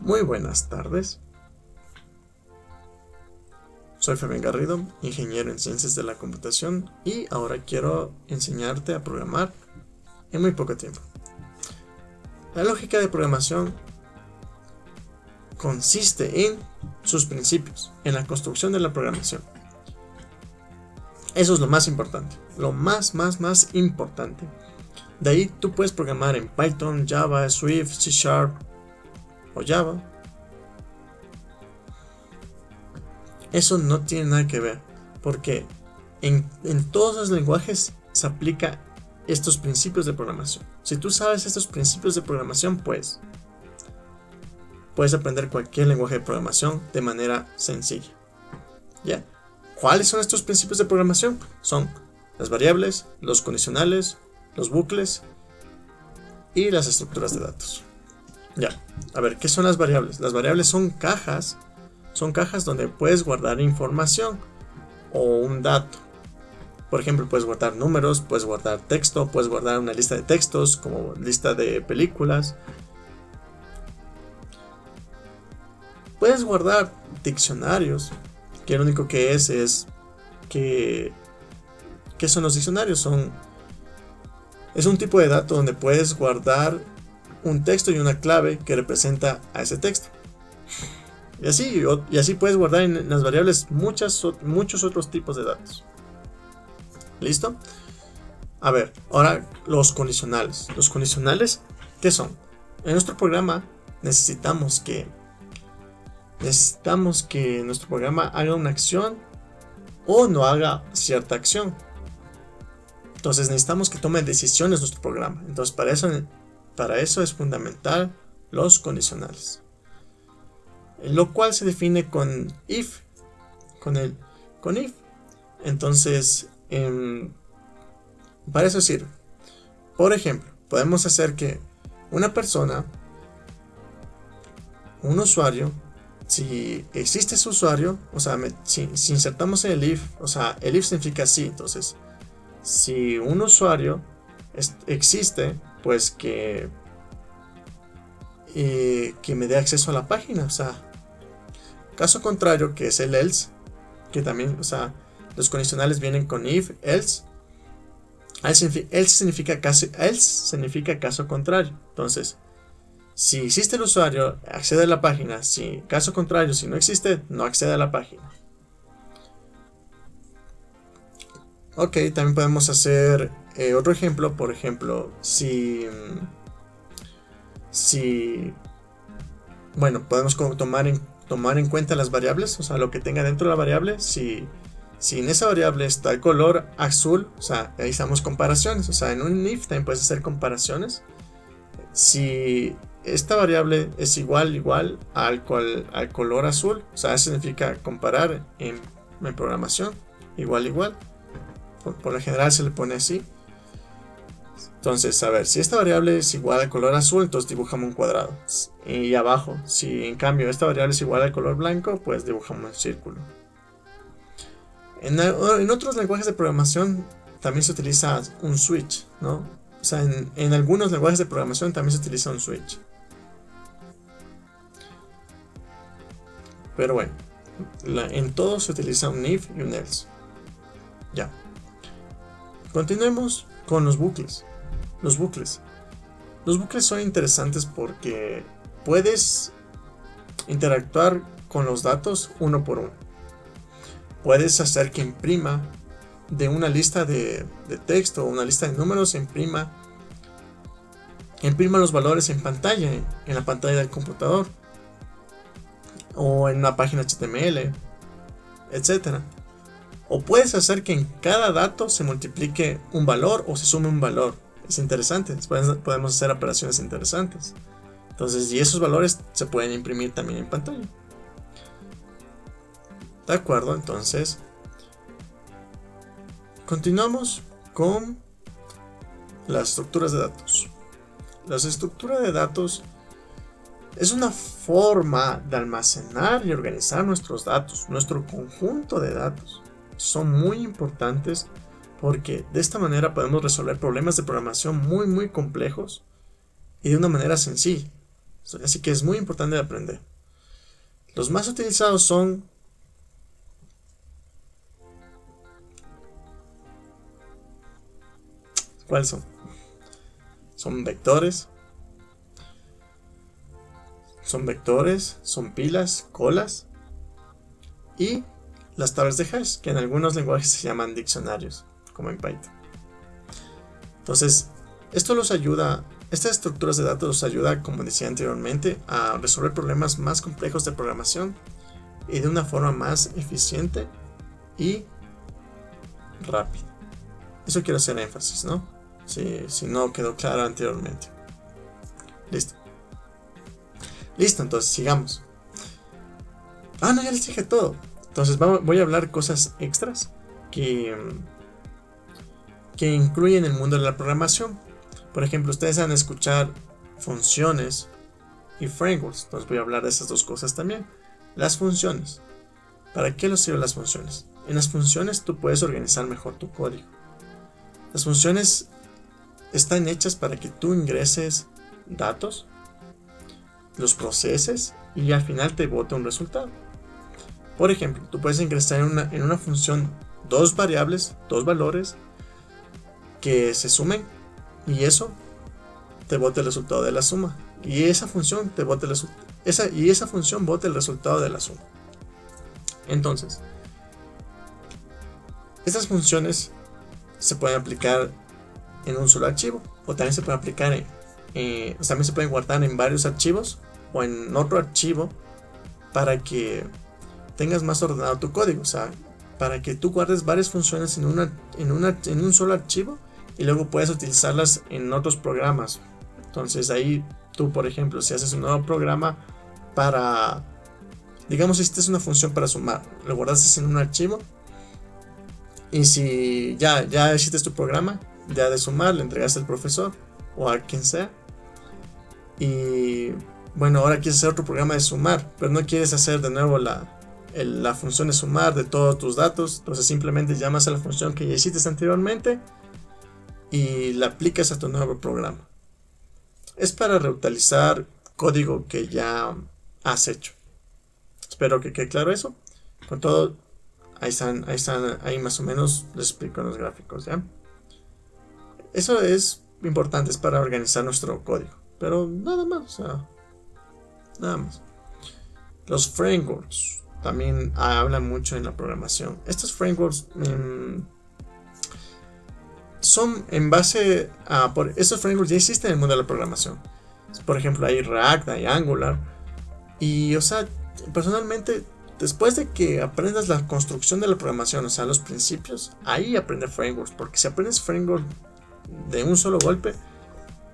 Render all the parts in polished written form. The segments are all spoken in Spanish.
Muy buenas tardes. Soy Fabián Garrido, ingeniero en Ciencias de la Computación, y ahora quiero enseñarte a programar en muy poco tiempo. La lógica de programación consiste en sus principios, en la construcción de la programación. Eso es lo más importante, lo más importante. De ahí tú puedes programar en Python, Java, Swift, C# o Java. Eso no tiene nada que ver, porque en todos los lenguajes se aplica estos principios de programación. Si tú sabes estos principios de programación, pues puedes aprender cualquier lenguaje de programación de manera sencilla. ¿Ya? ¿Cuáles son estos principios de programación? Son las variables, los condicionales, los bucles y las estructuras de datos. Ya, a ver, ¿qué son las variables? Las variables son cajas donde puedes guardar información o un dato. Por ejemplo, puedes guardar números, puedes guardar texto, puedes guardar una lista de textos como lista de películas. Puedes guardar diccionarios, que lo único que es que ¿qué son los diccionarios? Es un tipo de dato donde puedes guardar un texto y una clave que representa a ese texto. Y así puedes guardar en las variables muchos otros tipos de datos. ¿Listo? A ver, ahora los condicionales. Los condicionales, ¿qué son? En nuestro programa necesitamos que nuestro programa haga una acción o no haga cierta acción. Entonces necesitamos que tome decisiones nuestro programa. Entonces para eso es fundamental los condicionales. Lo cual se define con if. Con if. Entonces, para eso sirve. Por ejemplo, podemos hacer que una persona, un usuario, si existe ese usuario, o sea, si insertamos el if, o sea, el if significa sí. Entonces, si un usuario existe, pues que me dé acceso a la página, o sea, caso contrario, que es el else, que también, o sea, los condicionales vienen con if, else. Else significa caso contrario. Entonces, si existe el usuario, accede a la página. Si caso contrario, si no existe, no accede a la página. Ok, también podemos hacer otro ejemplo. Por ejemplo, bueno, podemos tomar en cuenta las variables, o sea, lo que tenga dentro de la variable. Si en esa variable está el color azul, o sea, realizamos comparaciones. O sea, en un if también puedes hacer comparaciones. Si esta variable es igual al color azul, o sea, eso significa comparar en programación, igual. Por lo general se le pone así. Entonces, a ver, si esta variable es igual al color azul, entonces dibujamos un cuadrado. Y abajo, si en cambio esta variable es igual al color blanco, pues dibujamos un círculo. En otros lenguajes de programación también se utiliza un switch, ¿no? O sea, en algunos lenguajes de programación también se utiliza un switch. Pero bueno, en todos se utiliza un if y un else. Ya. Continuemos con los bucles. Los bucles son interesantes porque puedes interactuar con los datos uno por uno. Puedes hacer que imprima de una lista de texto o una lista de números, imprima los valores en pantalla, en la pantalla del computador o en una página HTML, etc. O puedes hacer que en cada dato se multiplique un valor o se sume un valor. Es interesante, podemos hacer operaciones interesantes. Entonces, y esos valores se pueden imprimir también en pantalla. De acuerdo, entonces continuamos con las estructuras de datos. Las estructuras de datos es una forma de almacenar y organizar nuestros datos, nuestro conjunto de datos. Son muy importantes porque de esta manera podemos resolver problemas de programación muy complejos y de una manera sencilla. Así que es muy importante de aprender. Los más utilizados son ¿cuáles son? Son vectores, son pilas, colas y las tablas de hash, que en algunos lenguajes se llaman diccionarios, como en Python. Entonces, estas estructuras de datos nos ayuda, como decía anteriormente, a resolver problemas más complejos de programación y de una forma más eficiente y rápida. Eso quiero hacer énfasis, ¿no? Si no quedó claro anteriormente. Listo, entonces sigamos. No, ya les dije todo. Entonces voy a hablar cosas extras que incluyen el mundo de la programación. Por ejemplo, ustedes van a escuchar funciones y frameworks. Entonces voy a hablar de esas dos cosas también. Las funciones. ¿Para qué nos sirven las funciones? En las funciones tú puedes organizar mejor tu código. Las funciones están hechas para que tú ingreses datos, los proceses y al final te bote un resultado. Por ejemplo, tú puedes ingresar en una función dos variables, dos valores que se sumen y eso te bote el resultado de la suma. Y esa función te bote esa función bote el resultado de la suma. Entonces, estas funciones se pueden aplicar en un solo archivo o también se pueden aplicar también se pueden guardar en varios archivos o en otro archivo para que tengas más ordenado tu código, o sea, para que tú guardes varias funciones en un solo archivo y luego puedes utilizarlas en otros programas. Entonces ahí tú, por ejemplo, si haces un nuevo programa para, digamos, hiciste una función para sumar, lo guardaste en un archivo y si ya hiciste tu programa ya de sumar, le entregaste al profesor o a quien sea y bueno, ahora quieres hacer otro programa de sumar, pero no quieres hacer de nuevo la función de sumar de todos tus datos, entonces simplemente llamas a la función que ya hiciste anteriormente y la aplicas a tu nuevo programa. Es para reutilizar código que ya has hecho. Espero que quede claro eso. Con todo, ahí más o menos les explico en los gráficos, ¿ya? Eso es importante, es para organizar nuestro código, pero nada más, o sea, nada más. Los frameworks también hablan mucho en la programación. Estos frameworks son en base a... Estos frameworks ya existen en el mundo de la programación. Por ejemplo, hay React, hay Angular. Y, o sea, personalmente, después de que aprendas la construcción de la programación, o sea, los principios, ahí aprende frameworks. Porque si aprendes framework de un solo golpe,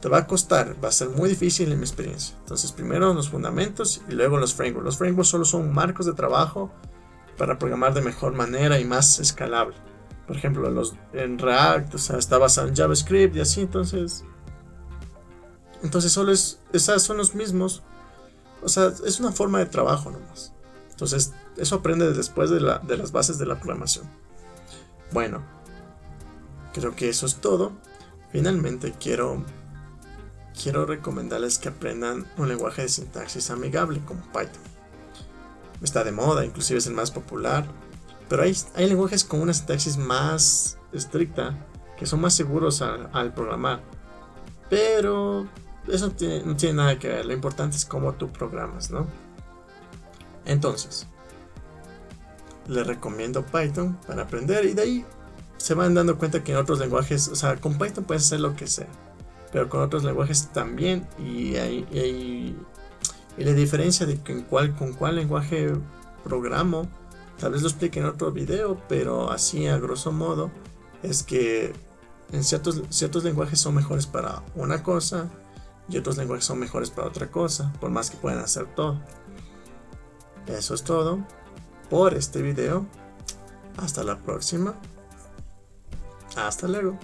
te va a costar, va a ser muy difícil en mi experiencia. Entonces, primero los fundamentos y luego los frameworks. Los frameworks solo son marcos de trabajo para programar de mejor manera y más escalable. Por ejemplo, en React, o sea, está basado en JavaScript y así, entonces solo esas son los mismos. O sea, es una forma de trabajo nomás. Entonces, eso aprende después de las bases de la programación. Bueno, creo que eso es todo. Finalmente quiero recomendarles que aprendan un lenguaje de sintaxis amigable como Python. Está de moda, inclusive es el más popular. Pero hay lenguajes con una sintaxis más estricta que son más seguros al programar. Pero eso no tiene nada que ver. Lo importante es cómo tú programas, ¿no? Entonces, les recomiendo Python para aprender y de ahí se van dando cuenta que en otros lenguajes, o sea, con Python puedes hacer lo que sea, pero con otros lenguajes también. Y la diferencia de con cuál lenguaje programo, tal vez lo explique en otro video, pero así a grosso modo es que en ciertos lenguajes son mejores para una cosa y otros lenguajes son mejores para otra cosa, por más que puedan hacer todo. Eso es todo por este video. Hasta la próxima. Hasta luego.